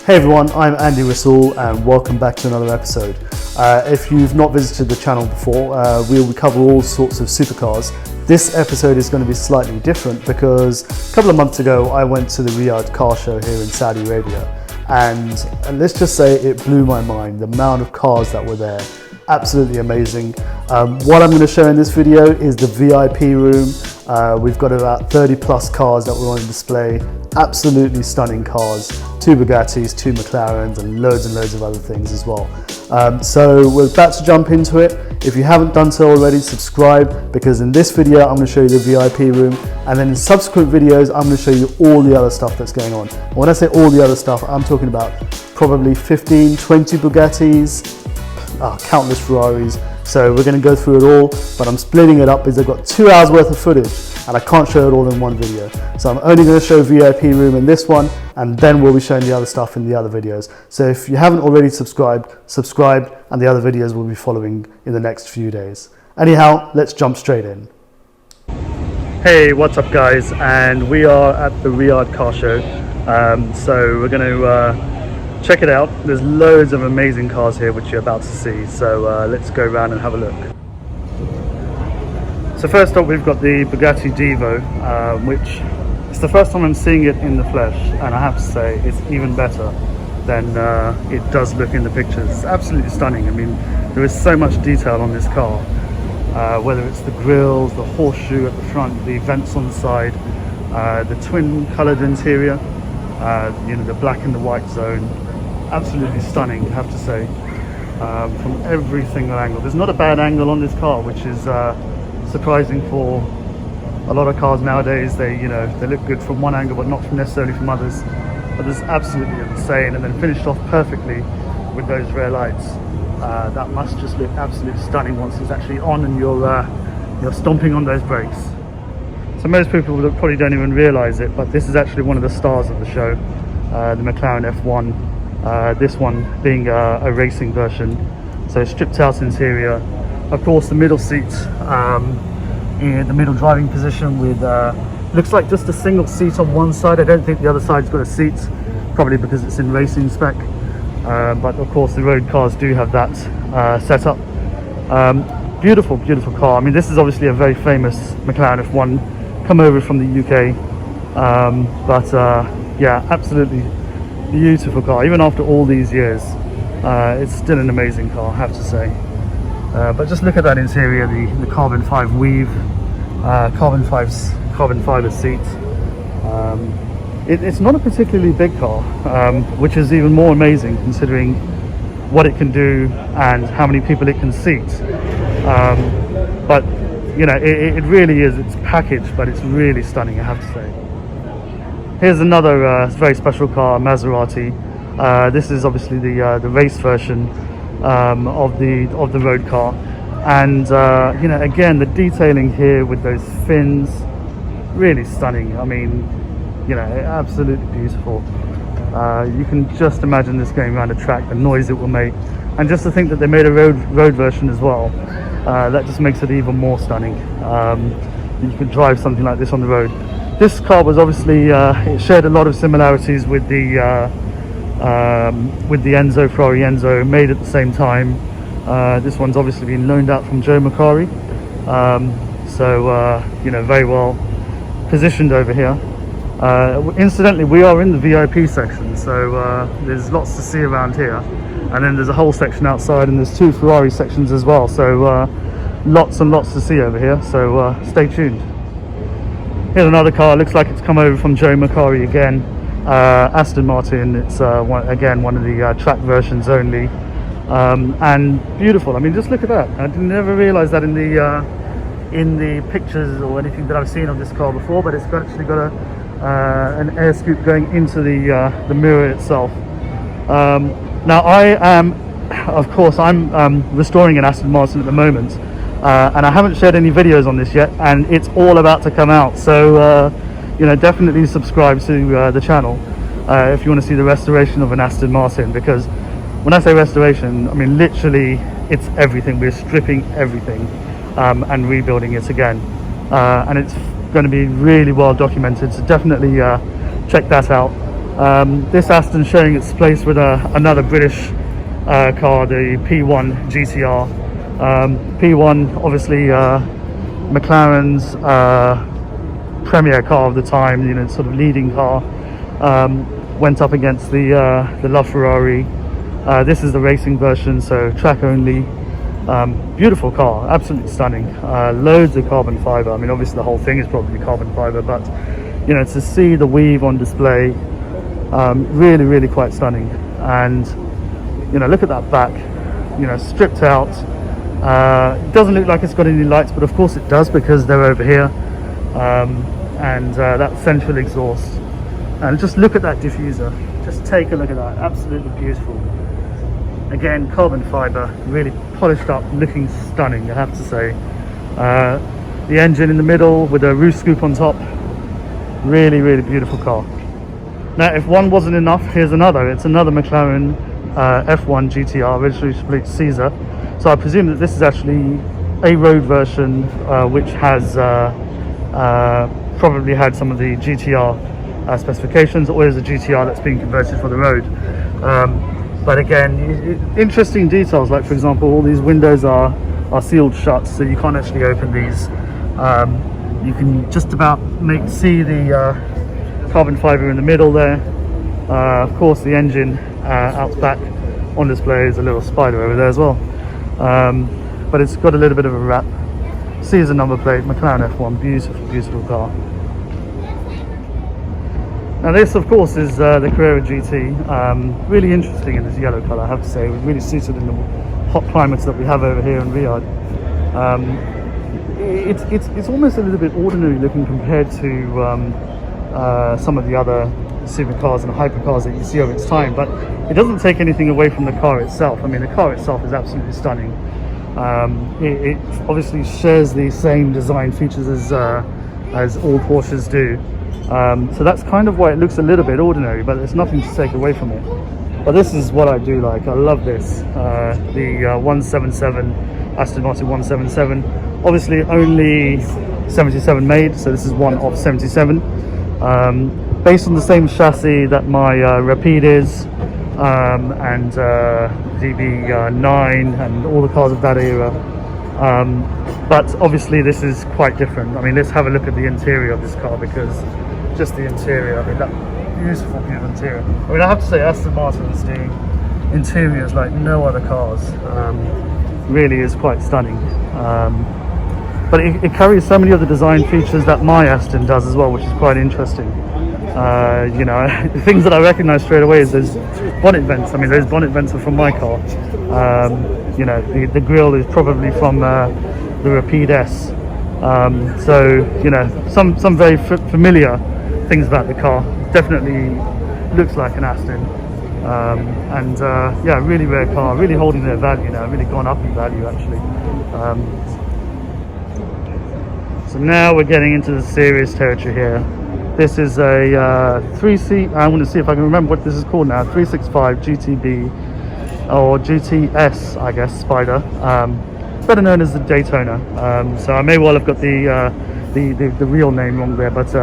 Hey everyone, I'm Andy Rasool and welcome back to another episode. If you've not visited the channel before, we'll cover all sorts of supercars. This episode is going to be slightly different because a couple of months ago I went to the Riyadh car show here in Saudi Arabia, and let's just say it blew my mind, the amount of cars that were there. Absolutely amazing. What I'm going to show in this video is the VIP room. We've got about 30 plus cars that were on display. Absolutely stunning cars, 2 Bugattis, 2 McLarens and loads of other things as well. So we're about to jump into it. If you haven't done so already, subscribe, because in this video I'm going to show you the VIP room, and then in subsequent videos I'm going to show you all the other stuff that's going on. And when I say all the other stuff, I'm talking about probably 15, 20 Bugattis, countless Ferraris. So we're going to go through it all, but I'm splitting it up because I've got 2 hours worth of footage and I can't show it all in one video. So I'm only going to show VIP room in this one, and then we'll be showing the other stuff in the other videos. So if you haven't already subscribed, subscribe, and the other videos will be following in the next few days. Anyhow, let's jump straight in. Hey, what's up guys? And we are at the Riyadh car show. So we're going to check it out. There's loads of amazing cars here which you're about to see, so let's go around and have a look. So first up we've got the Bugatti Divo, which is the first time I'm seeing it in the flesh, and I have to say it's even better than it does look in the pictures. It's absolutely stunning. I mean, there is so much detail on this car, whether it's the grills, the horseshoe at the front, the vents on the side, the twin coloured interior, you know, the black and the white zone. Absolutely stunning, I have to say, from every single angle. There's not a bad angle on this car, which is surprising for a lot of cars nowadays. They look good from one angle but not necessarily from others. But this is absolutely insane, and then finished off perfectly with those rear lights. That must just look absolutely stunning once it's actually on and you're stomping on those brakes. So most people probably don't even realize it, but this is actually one of the stars of the show, the McLaren F1. This one being a racing version, so stripped out interior. Of course, the middle seat in the middle driving position with looks like just a single seat on one side. I don't think the other side's got a seat, probably because it's in racing spec, but of course the road cars do have that setup. Beautiful car. I mean, this is obviously a very famous McLaren F1 come over from the UK, but yeah, absolutely beautiful car. Even after all these years, it's still an amazing car, I have to say. But just look at that interior, the carbon fiber weave, carbon fiber seats. It's not a particularly big car, which is even more amazing considering what it can do and how many people it can seat. But you know, it really is, it's packaged, but it's really stunning, I have to say. Here's another very special car, Maserati. This is obviously the race version of the road car, and you know, again, the detailing here with those fins, really stunning. I mean, you know, absolutely beautiful. You can just imagine this going around a track, the noise it will make, and just to think that they made a road version as well. That just makes it even more stunning. You could drive something like this on the road. This car was obviously, it shared a lot of similarities with the Enzo, Ferrari Enzo, made at the same time. This one's obviously been loaned out from Joe Macari, so you know, very well positioned over here. Incidentally, we are in the VIP section, so there's lots to see around here, and then there's a whole section outside, and there's 2 Ferrari sections as well, so lots and lots to see over here, so stay tuned. Here's another car, looks like it's come over from Joe Macari again, Aston Martin. It's again one of the track versions only, and beautiful. I mean, just look at that. I never realized that in the pictures or anything that I've seen of this car before, but it's actually got an air scoop going into the mirror itself. Now I'm restoring an Aston Martin at the moment, and I haven't shared any videos on this yet, and it's all about to come out, so you know, definitely subscribe to the channel if you want to see the restoration of an Aston Martin, because when I say restoration, I mean literally it's everything. We're stripping everything and rebuilding it again, and it's going to be really well documented, so definitely check that out. This Aston sharing its place with another British car, the P1 GTR. P1, obviously McLaren's premier car of the time, you know, sort of leading car. Went up against the LaFerrari. This is the racing version, so track only. Beautiful car, absolutely stunning. Loads of carbon fiber. I mean, obviously the whole thing is probably carbon fiber, but you know, to see the weave on display, really quite stunning. And you know, look at that back, you know, stripped out. It doesn't look like it's got any lights, but of course it does, because they're over here. And that central exhaust, and just look at that diffuser. Just take a look at that, absolutely beautiful. Again, carbon fiber, really polished up, looking stunning, I have to say. The engine in the middle with a roof scoop on top, really beautiful car. Now, if one wasn't enough, here's another. It's another McLaren F1 GTR, registration plate Caesar. So I presume that this is actually a road version, which has probably had some of the GTR specifications, or is a GTR that's being converted for the road. But again, interesting details, like for example, all these windows are sealed shut, so you can't actually open these. You can just about see the carbon fiber in the middle there. Of course, the engine out back on display is a little Spyder over there as well. But it's got a little bit of a wrap. Caesar number plate, McLaren F1, beautiful car. Now this, of course, is the Carerra GT. Really interesting in this yellow colour, I have to say. It really suited in the hot climates that we have over here in Riyadh. It's almost a little bit ordinary looking compared to some of the other supercars and hypercars that you see of its time, but it doesn't take anything away from the car itself. I mean, the car itself is absolutely stunning. It obviously shares the same design features as all Porsches do. So that's kind of why it looks a little bit ordinary, but there's nothing to take away from it. But this is what I do like. I love this. The 177, Aston Martin 177. Obviously only 77 made, so this is one of 77. Based on the same chassis that my Rapide is, and DB9 and all the cars of that era. But obviously this is quite different. I mean, let's have a look at the interior of this car, because just the interior, I mean, that beautiful interior. I mean, I have to say, Aston Martin's doing interiors like no other cars. Really is quite stunning. But it carries so many of the design features that my Aston does as well, which is quite interesting. You know, the things that I recognize straight away is those bonnet vents. I mean, those bonnet vents are from my car. You know, the grille is probably from the Rapide S. So, you know, some very familiar things about the car. Definitely looks like an Aston. Yeah, really rare car, really holding their value now, really gone up in value actually. So now we're getting into the serious territory here. This is a 3-seat, I want to see if I can remember what this is called now, 365 GTB, or GTS, I guess, Spyder, better known as the Daytona. So I may well have got the real name wrong there, but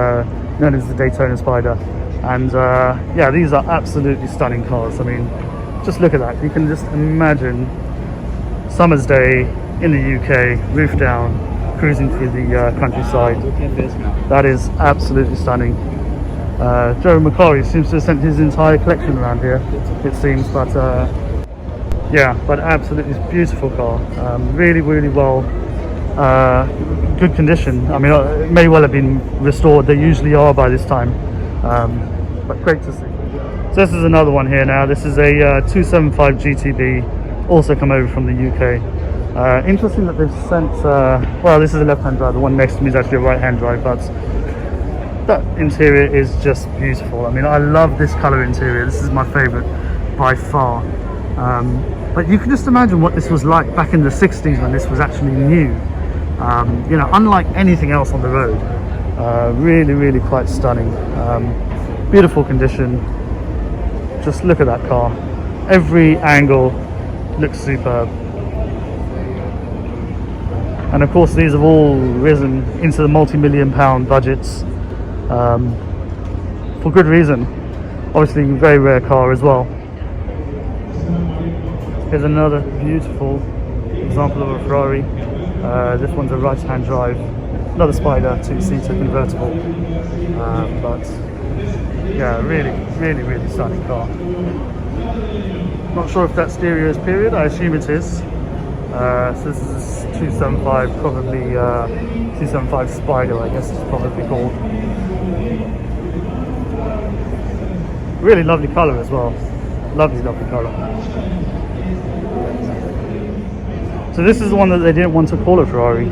known as the Daytona Spyder. And yeah, these are absolutely stunning cars. I mean, just look at that. You can just imagine summer's day in the UK, roof down, cruising through the countryside. That is absolutely stunning. Joe McCarry seems to have sent his entire collection around here, it seems, but yeah, but absolutely beautiful car. Really well, good condition. I mean, it may well have been restored. They usually are by this time, but great to see. So this is another one here now. This is a 275 GTB, also come over from the UK. Interesting that they've sent, well, this is a left-hand drive, the one next to me is actually a right-hand drive, but that interior is just beautiful. I mean, I love this colour interior. This is my favourite by far. But you can just imagine what this was like back in the 60s when this was actually new. You know, unlike anything else on the road. Really quite stunning. Beautiful condition. Just look at that car. Every angle looks superb. And of course these have all risen into the multi-million-pound budgets, for good reason. Obviously, very rare car as well. Here's another beautiful example of a Ferrari. This one's a right-hand drive, another Spyder, two-seater convertible. But yeah, really stunning car. Not sure if that stereo is period. I assume it is. So this is 275, probably 275 Spyder, I guess it's probably called. Really lovely colour as well. Lovely colour. So this is the one that they didn't want to call a Ferrari.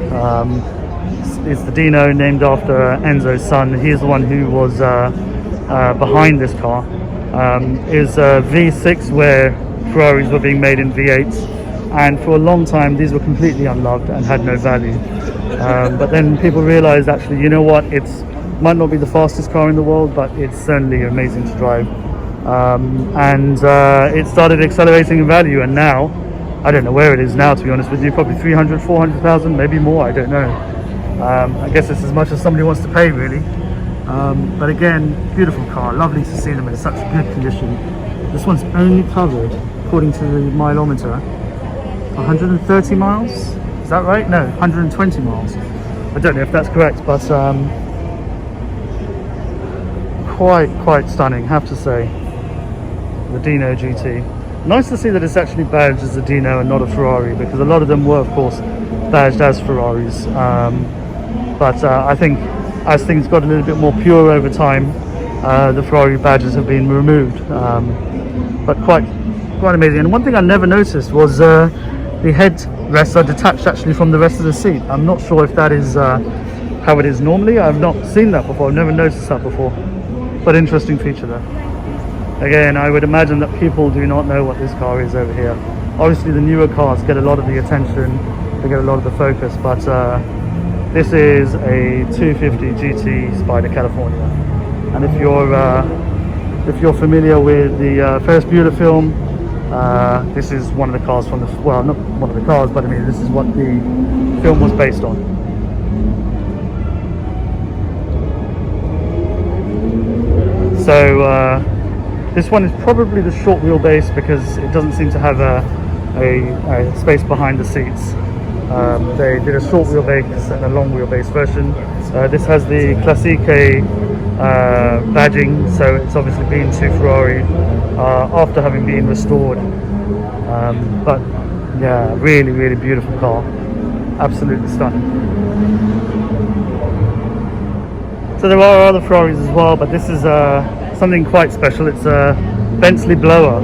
It's the Dino, named after Enzo's son. He's the one who was behind this car. Is a V6 where Ferraris were being made in V8s, and for a long time these were completely unloved and had no value. But then people realized, actually, you know what, it's might not be the fastest car in the world, but it's certainly amazing to drive. And it started accelerating in value, and now I don't know where it is now, to be honest with you, probably 300, 400,000, maybe more, I don't know. I guess it's as much as somebody wants to pay, really. But again, beautiful car, lovely to see them in such good condition. This one's only covered, according to the mileometer, 130 miles, is that right? No, 120 miles. I don't know if that's correct, but quite stunning, have to say. The Dino GT. Nice to see that it's actually badged as a Dino and not a Ferrari, because a lot of them were, of course, badged as Ferraris. But I think as things got a little bit more pure over time, the Ferrari badges have been removed. But quite amazing. And one thing I never noticed was the headrests are detached actually from the rest of the seat. I'm not sure if that is how it is normally. I've not seen that before. I've never noticed that before. But interesting feature there. Again, I would imagine that people do not know what this car is over here. Obviously the newer cars get a lot of the attention, they get a lot of the focus, but this is a 250 GT Spyder California. And if you're familiar with the Ferris Bueller film, this is one of the cars from the, well, not one of the cars, but I mean this is what the film was based on. So this one is probably the short wheelbase, because it doesn't seem to have a space behind the seats. They did a short wheelbase and a long wheelbase version. This has the Classique badging, so it's obviously been to Ferrari after having been restored. But yeah, really beautiful car, absolutely stunning. So there are other Ferraris as well, but this is something quite special. It's a Bentley blower.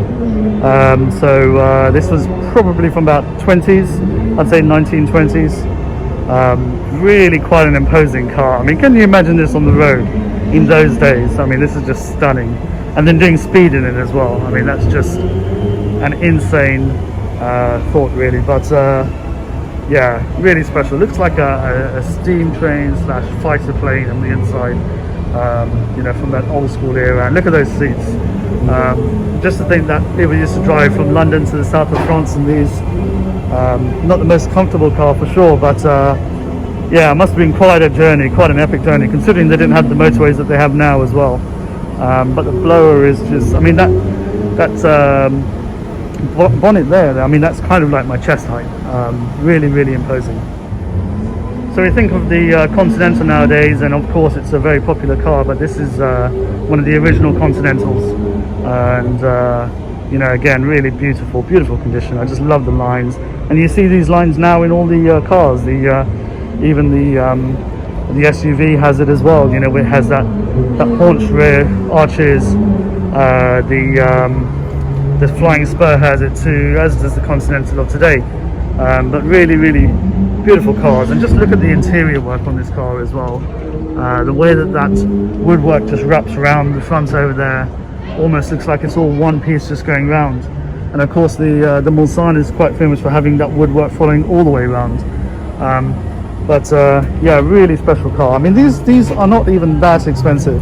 This was probably from about 20s, I'd say 1920s. Really quite an imposing car. I mean, can you imagine this on the road in those days? I mean, this is just stunning. And then doing speed in it as well. I mean, that's just an insane thought, really. But yeah, really special. Looks like a steam train / fighter plane on the inside. You know, from that old school era. And look at those seats. Just to think that people used to drive from London to the south of France in these. Not the most comfortable car for sure, but yeah, it must have been quite a journey, quite an epic journey, considering they didn't have the motorways that they have now as well. But the blower is just, I mean, that's bonnet there, I mean, that's kind of like my chest height. Really imposing. So we think of the Continental nowadays, and of course it's a very popular car, but this is one of the original Continentals, and you know, again, really beautiful condition. I just love the lines, and you see these lines now in all the cars. Even the SUV has it as well. You know, it has that haunch rear arches. The Flying Spur has it too, as does the Continental of today. But really beautiful cars, and just look at the interior work on this car as well. The way that woodwork just wraps around the front over there, almost looks like it's all one piece just going round. And of course the Mulsanne is quite famous for having that woodwork following all the way around. Yeah, really special car. I mean, these are not even that expensive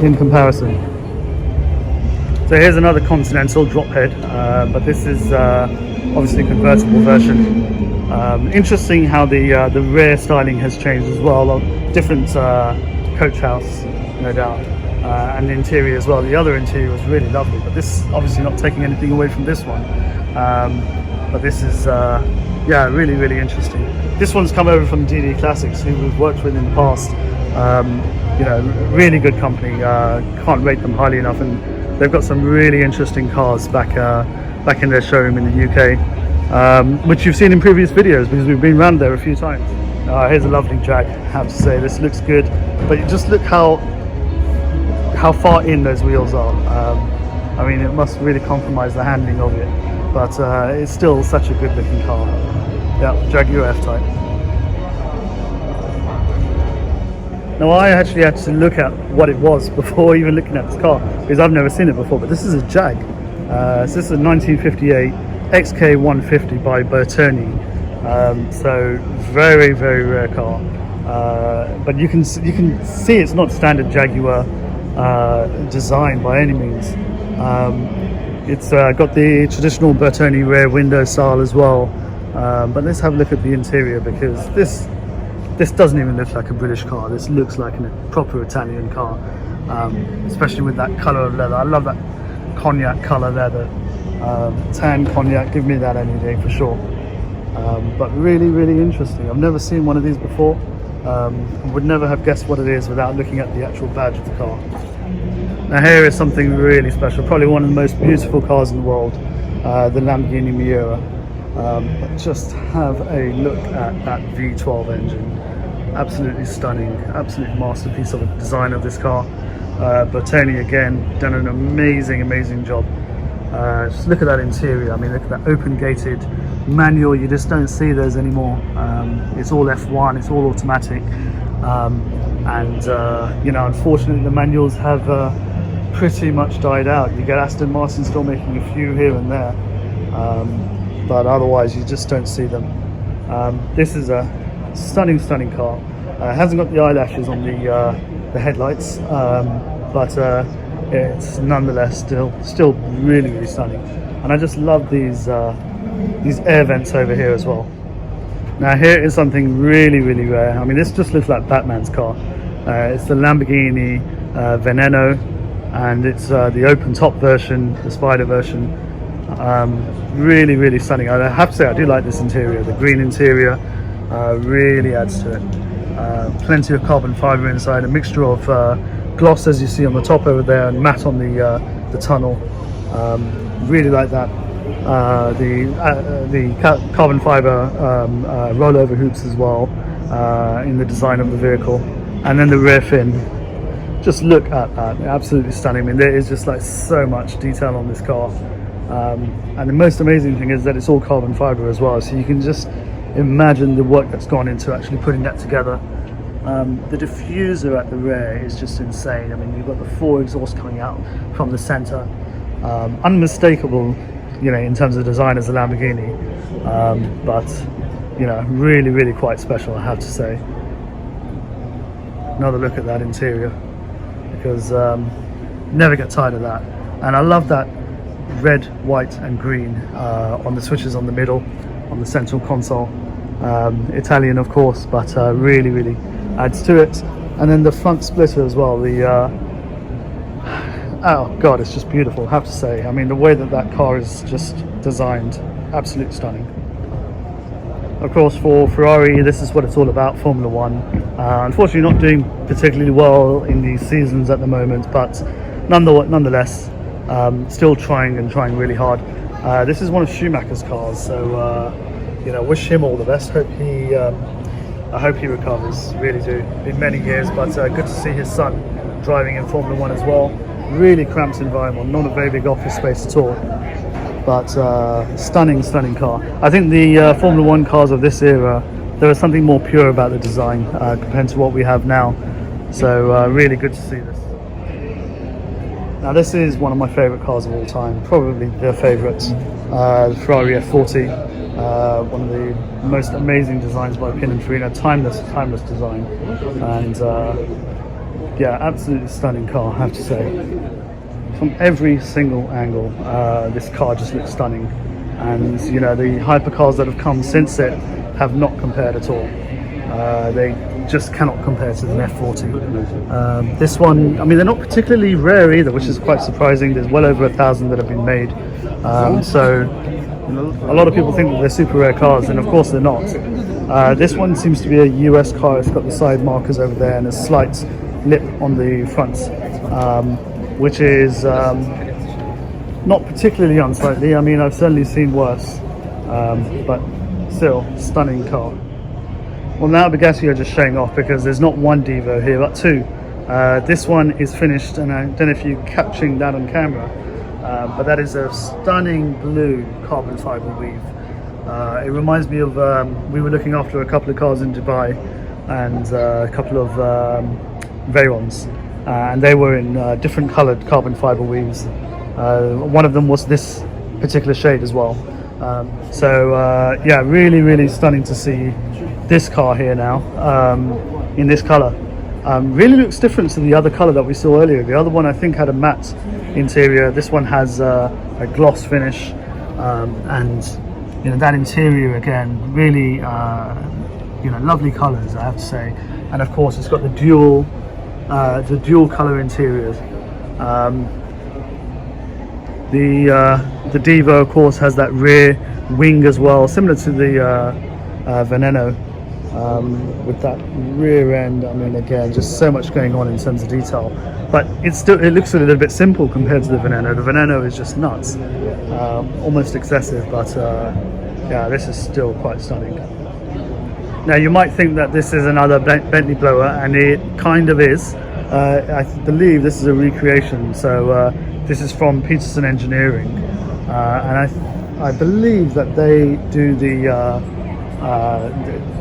in comparison. So here's another Continental Drophead, but this is obviously a convertible version. Interesting how the rear styling has changed as well. Different coach house, no doubt. and the interior as well. The other interior was really lovely, but this obviously not taking anything away from this one. But this is yeah, really, really interesting. This one's come over from GT Classics, who we've worked with in the past. You know, really good company. Can't rate them highly enough, and they've got some really interesting cars back in their showroom in the UK, which you've seen in previous videos because we've been around there a few times. Here's a lovely Jag, I have to say. This looks good, but you just look how far in those wheels are. I mean, it must really compromise the handling of it, but it's still such a good looking car. Yeah, Jaguar F Type. Now, I actually had to look at what it was before even looking at this car, because I've never seen it before, but this is a Jag. So this is a 1958 XK150 by Bertone. So very, very rare car. But you can see it's not standard Jaguar design by any means. It's got the traditional Bertone rear window style as well. But let's have a look at the interior, because this doesn't even look like a British car. This looks like a proper Italian car, especially with that colour of leather. I love that cognac colour leather, tan cognac. Give me that any day for sure. But really, really interesting. I've never seen one of these before. Would never have guessed what it is without looking at the actual badge of the car. Now here is something really special, probably one of the most beautiful cars in the world, the Lamborghini Miura. But just have a look at that V12 engine. Absolutely stunning, absolute masterpiece of a design of this car. Bertone again, done an amazing job. Just look at that interior. I mean, look at that open gated manual. You just don't see those anymore. It's all F1, it's all automatic. You know, unfortunately the manuals have pretty much died out. You get Aston Martin still making a few here and there, but otherwise you just don't see them. This is a stunning car. It hasn't got the eyelashes on the headlights, but it's nonetheless still really stunning. And I just love these air vents over here as well. Now here is something really rare. I mean, this just looks like Batman's car. It's the Lamborghini Vaneno, and it's the open top version, the Spyder version. Really stunning. I have to say, I do like this interior. The green interior really adds to it. Plenty of carbon fibre inside, a mixture of gloss, as you see on the top over there, and matte on the tunnel. Really like that. The carbon fibre rollover hoops as well in the design of the vehicle, and then the rear fin. Just look at that, absolutely stunning. I mean, there is just like so much detail on this car. And the most amazing thing is that it's all carbon fibre as well, so you can just imagine the work that's gone into actually putting that together. The diffuser at the rear is just insane. I mean, you've got the 4 exhausts coming out from the centre. Unmistakable, you know, in terms of design as a Lamborghini, but you know, really quite special, I have to say. Another look at that interior, because never get tired of that. And I love that red, white and green on the switches on the middle, on the central console. Italian of course, but really adds to it. And then the front splitter as well, the oh god, it's just beautiful, I have to say. I mean, the way that car is just designed, absolutely stunning. Of course, for Ferrari, this is what it's all about, Formula 1. Unfortunately not doing particularly well in these seasons at the moment, but nonetheless, still trying really hard. This is one of Schumacher's cars, so you know, wish him all the best. I hope he recovers, really do. Been many years, but good to see his son driving in Formula 1 as well. Really cramped environment, not a very big office space at all, but stunning car. I think the Formula 1 cars of this era, there was something more pure about the design compared to what we have now, so really good to see this. Now this is one of my favourite cars of all time, probably the favourite, the Ferrari F40. One of the most amazing designs by Pininfarina, timeless design, and yeah, absolutely stunning car, I have to say. From every single angle, this car just looks stunning, and you know, the hypercars that have come since it have not compared at all. They just cannot compare to the F40. This one, I mean, they're not particularly rare either, which is quite surprising. There's well over 1,000 that have been made. So a lot of people think that they're super rare cars, and of course they're not. This one seems to be a US car. It's got the side markers over there and a slight lip on the front, which is not particularly unsightly. I mean, I've certainly seen worse, but still, stunning car. Well, now Bugatti are just showing off because there's not one Divo here, but two. This one is finished, and I don't know if you're capturing that on camera, but that is a stunning blue carbon fiber weave. It reminds me of, we were looking after a couple of cars in Dubai, and a couple of Veyrons, and they were in different coloured carbon fiber weaves. One of them was this particular shade as well. Yeah, really stunning to see this car here now, in this colour. Really looks different to the other colour that we saw earlier. The other one I think had a matte interior. This one has a gloss finish, and you know, that interior again, really you know, lovely colours, I have to say. And of course it's got the dual colour interiors. The Divo of course has that rear wing as well, similar to the Vaneno, with that rear end. I mean, again, just so much going on in terms of detail, but it looks a little bit simple compared to the Vaneno. The Vaneno is just nuts, almost excessive, but yeah, this is still quite stunning. Now you might think that this is another Bentley blower, and it kind of is. I believe this is a recreation, so this is from Peterson Engineering, and I believe that they do the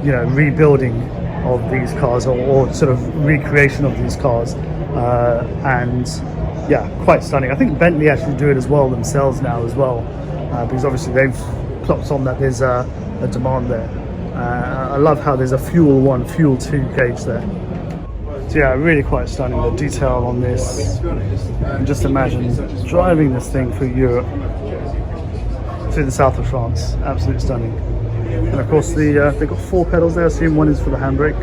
you know, rebuilding of these cars, or sort of recreation of these cars, and yeah, quite stunning. I think Bentley actually do it as well themselves now as well, because obviously they've clocked on that there's a demand there. I love how there's a fuel 1, fuel 2 gauge there. So yeah, really quite stunning, the detail on this. And just imagine driving this thing through Europe, through the south of France. Absolutely stunning. And of course they've got 4 pedals there. I assume one is for the handbrake,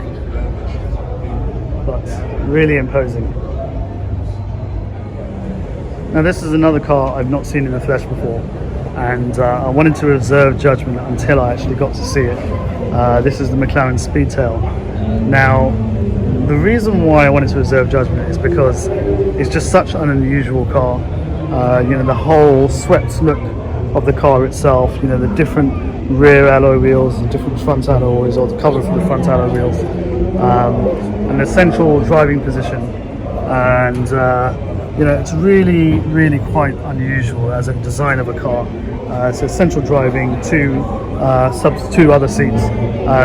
but really imposing. Now this is another car I've not seen in the flesh before, and I wanted to reserve judgment until I actually got to see it. This is the McLaren Speedtail. Now the reason why I wanted to reserve judgment is because it's just such an unusual car. You know, the whole swept look of the car itself, you know, the different rear alloy wheels and different front alloy wheels, or the cover for the front alloy wheels, and the central driving position, and you know, it's really quite unusual as a design of a car. So central driving, two other seats,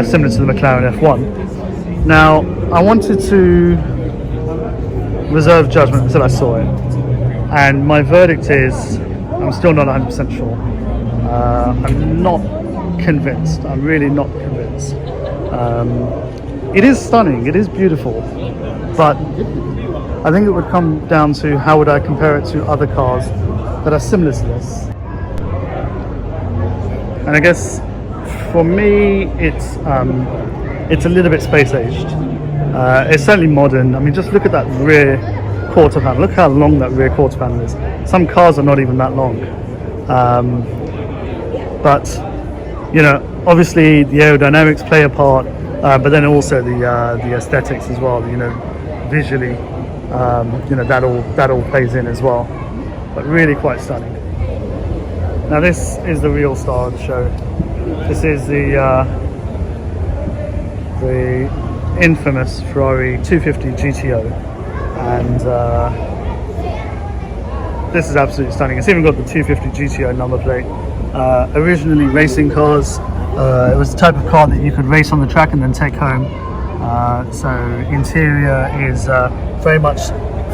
similar to the McLaren F1. Now I wanted to reserve judgment until I saw it, and my verdict is I'm still not 100% sure. I'm not convinced. I'm really not convinced. It is stunning, it is beautiful, but I think it would come down to how would I compare it to other cars that are similar to this. And I guess for me it's a little bit space aged. It's certainly modern. I mean, just look at that rear quarter panel. Look how long that rear quarter panel is. Some cars are not even that long. But you know, obviously the aerodynamics play a part, but then also the aesthetics as well. You know, visually, you know, that all plays in as well. But really quite stunning. Now this is the real star of the show. This is the infamous Ferrari 250 GTO, and this is absolutely stunning. It's even got the 250 GTO number plate. Originally racing cars, it was the type of car that you could race on the track and then take home. So interior is very much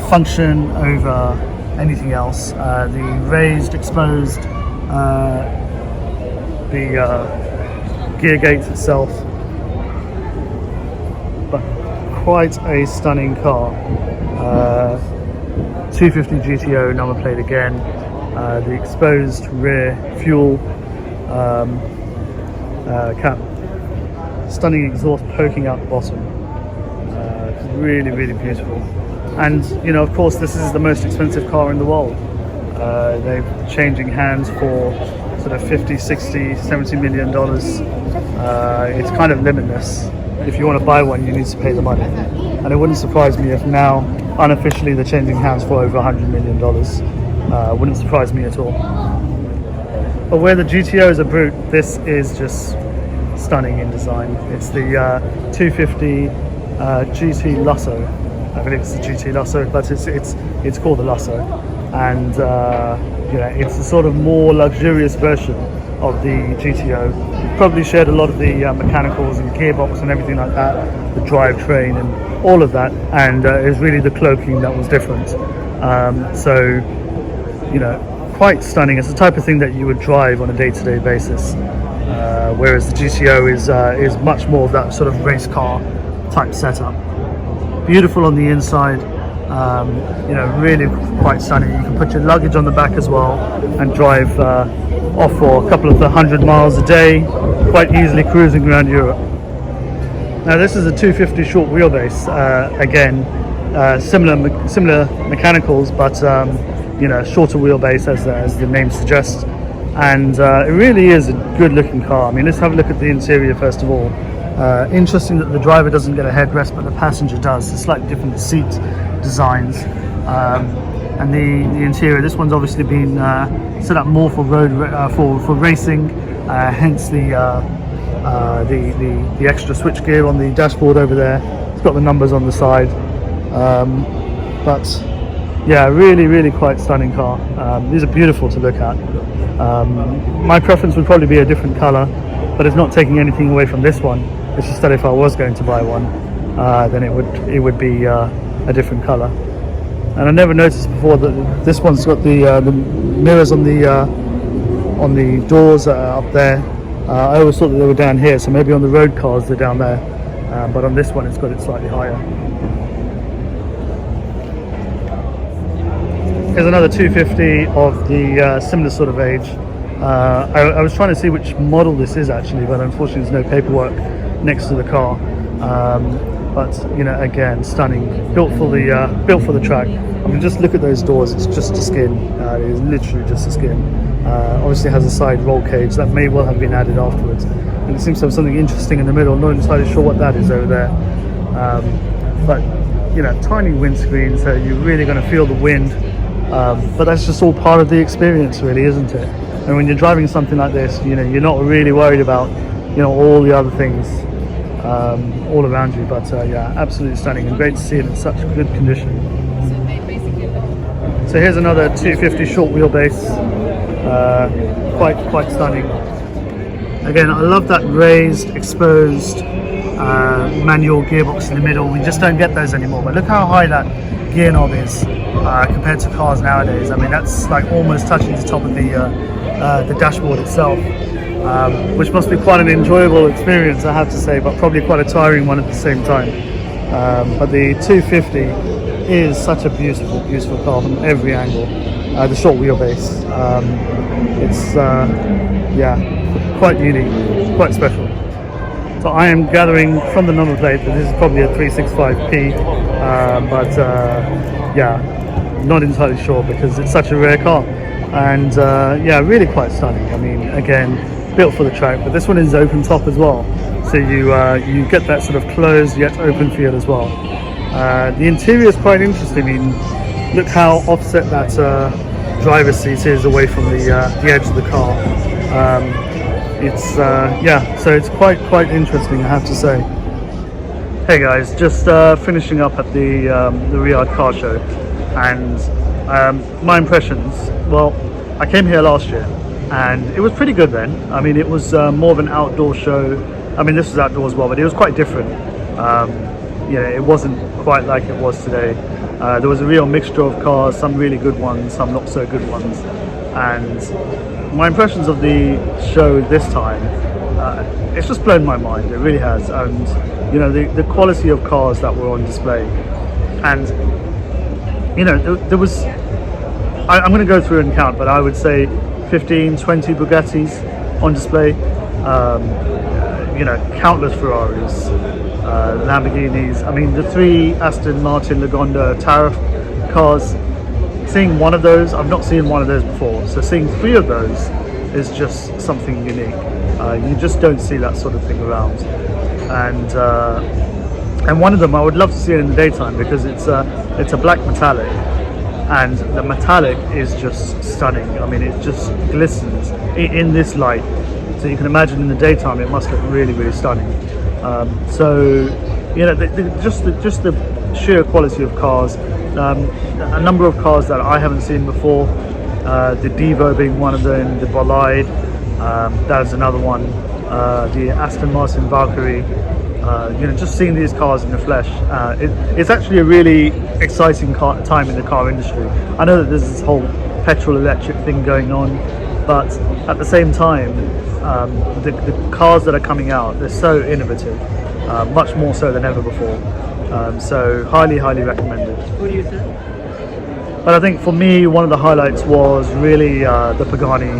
function over anything else. The raised, exposed, the gear gates itself, but quite a stunning car. 250 GTO number plate again, the exposed rear fuel cap, stunning exhaust poking out the bottom. really, really beautiful. And you know, of course, this is the most expensive car in the world. They're changing hands for sort of 50, 60, 70 million dollars. It's kind of limitless. If you want to buy one, you need to pay the money. And it wouldn't surprise me if now, unofficially, they're changing hands for over $100 million. Wouldn't surprise me at all. But where the GTO is a brute, this is just stunning in design. It's the 250 GT Lusso. I believe it's the GT Lusso, but it's called the Lusso. And you know, it's a sort of more luxurious version of the GTO. Probably shared a lot of the mechanicals and gearbox and everything like that, the drivetrain and all of that, and it was really the cloaking that was different. So, you know, quite stunning. It's the type of thing that you would drive on a day-to-day basis, whereas the GTO is much more of that sort of race car type setup. Beautiful on the inside. You know, really quite stunning. You can put your luggage on the back as well and drive off for a couple of 100 miles a day, quite easily cruising around Europe. Now this is a 250 short wheelbase, again similar mechanicals, but you know, shorter wheelbase as the name suggests, and it really is a good looking car. I mean, let's have a look at the interior first of all. Interesting that the driver doesn't get a headrest, but the passenger does. It's slightly different seat designs, and the interior. This one's obviously been set up more for road for racing, hence the extra switchgear on the dashboard over there. It's got the numbers on the side, but yeah, really quite stunning car. These are beautiful to look at. My preference would probably be a different color, but it's not taking anything away from this one. It's just that if I was going to buy one, then it would be a different color. And I never noticed before that this one's got the mirrors on the doors up there. I always thought that they were down here, so maybe on the road cars they're down there, but on this one it's got it slightly higher. Here's another 250 of the similar sort of age. I was trying to see which model this is actually, but unfortunately there's no paperwork next to the car. But you know, again, stunning, built for the track. I mean, just look at those doors. It's just a skin. It is literally just a skin. Obviously, it has a side roll cage that may well have been added afterwards, and it seems to have something interesting in the middle. I'm not entirely sure what that is over there. But you know, tiny windscreen, so you're really going to feel the wind. But that's just all part of the experience, really, isn't it? And when you're driving something like this, you know, you're not really worried about, you know, all the other things all around you. But yeah, absolutely stunning, and great to see it in such good condition. So here's another 250 short wheelbase, quite stunning. Again, I love that raised, exposed manual gearbox in the middle. We just don't get those anymore. But look how high that gear knob is compared to cars nowadays. I mean, that's like almost touching the top of the dashboard itself. Which must be quite an enjoyable experience, I have to say, but probably quite a tiring one at the same time. But the 250 is such a beautiful car from every angle. The short wheelbase, it's yeah, quite unique, quite special. So I am gathering from the number plate that this is probably a 365P, but yeah, not entirely sure because it's such a rare car. And yeah, really quite stunning. I mean, again, built for the track, but this one is open top as well, so you get that sort of closed yet open feel as well. The interior is quite interesting. I mean, look how offset that driver's seat is away from the edge of the car. It's yeah, so it's quite interesting, I have to say. Hey guys, just finishing up at the Riyadh car show, and my impressions. Well, I came here last year and it was pretty good then. I mean, it was more of an outdoor show. I mean, this was outdoor as well, but it was quite different. Yeah, it wasn't quite like it was today. There was a real mixture of cars, some really good ones, some not so good ones. And my impressions of the show this time, it's just blown my mind. It really has. And you know, the quality of cars that were on display, and you know, there was, I'm going to go through and count, but I would say 15, 20 Bugattis on display. You you know, countless Ferraris, Lamborghinis. I mean, the 3 Aston Martin Lagonda tariff cars, seeing one of those, I've not seen one of those before, so seeing 3 of those is just something unique. You just don't see that sort of thing around, and one of them I would love to see it in the daytime, because it's a black metallic, and the metallic is just stunning. I mean, it just glistens in this light, so you can imagine in the daytime it must look really, really stunning. So, you know, just the sheer quality of cars. A number of cars that I haven't seen before, the Divo being one of them, the Bolide, that's another one, the Aston Martin Valkyrie. You know, just seeing these cars in the flesh, it's actually a really exciting time in the car industry. I know that there's this whole petrol electric thing going on, but at the same time, the cars that are coming out, they're so innovative, much more so than ever before. So highly recommended. What do you think? But I think for me, one of the highlights was really the Pagani.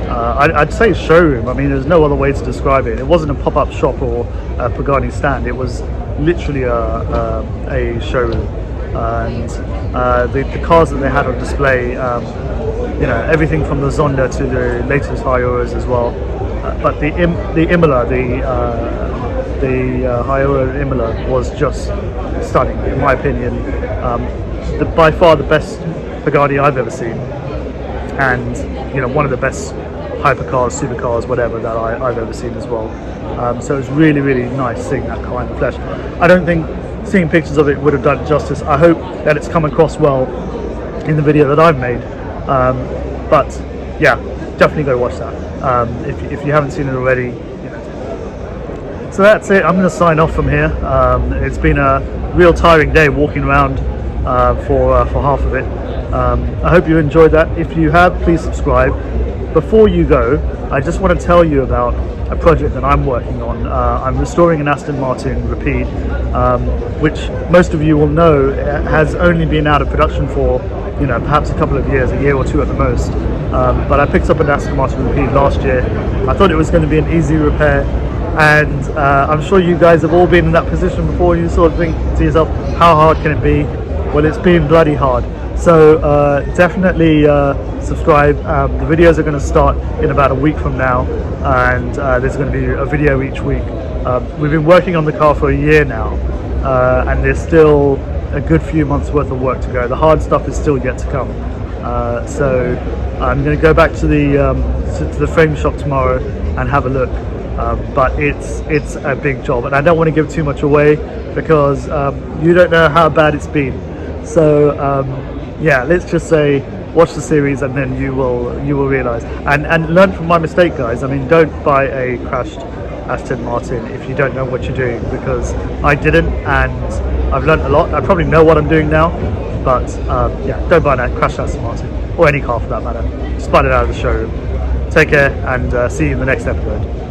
I'd say showroom. I mean, there's no other way to describe it. It wasn't a pop-up shop or a Pagani stand. It was literally a showroom. And the cars that they had on display, you know, everything from the Zonda to the latest Hyuras as well. But the Imola, the Hyura Imola was just stunning, in my opinion. By far the best Bugatti I've ever seen, and you know, one of the best hypercars, supercars, whatever, that I've ever seen as well. So it's really nice seeing that car in the flesh. I don't think seeing pictures of it would have done it justice. I hope that it's come across well in the video that I've made. But yeah, definitely go watch that if you haven't seen it already. You know. So that's it. I'm going to sign off from here. It's been a real tiring day walking around for half of it. I hope you enjoyed that. If you have, please subscribe. Before you go, I just want to tell you about a project that I'm working on. I'm restoring an Aston Martin Rapide, which most of you will know has only been out of production for, you know, perhaps a couple of years, a year or two at the most. But I picked up an Aston Martin Rapide last year. I thought it was going to be an easy repair, and I'm sure you guys have all been in that position before. You sort of think to yourself, how hard can it be? Well, it's been bloody hard. So definitely subscribe. The videos are going to start in about a week from now, and there's going to be a video each week. We've been working on the car for a year now, and there's still a good few months worth of work to go. The hard stuff is still yet to come. So I'm going to go back to the frame shop tomorrow and have a look. But it's a big job, and I don't want to give too much away, because you don't know how bad it's been. So yeah, let's just say watch the series, and then you will realize and learn from my mistake, guys. I mean, don't buy a crashed Aston Martin if you don't know what you're doing, because I didn't, and I've learned a lot. I probably know what I'm doing now, but yeah, don't buy a crashed Aston Martin, or any car for that matter. Just buy it out of the showroom. Take care, and see you in the next episode.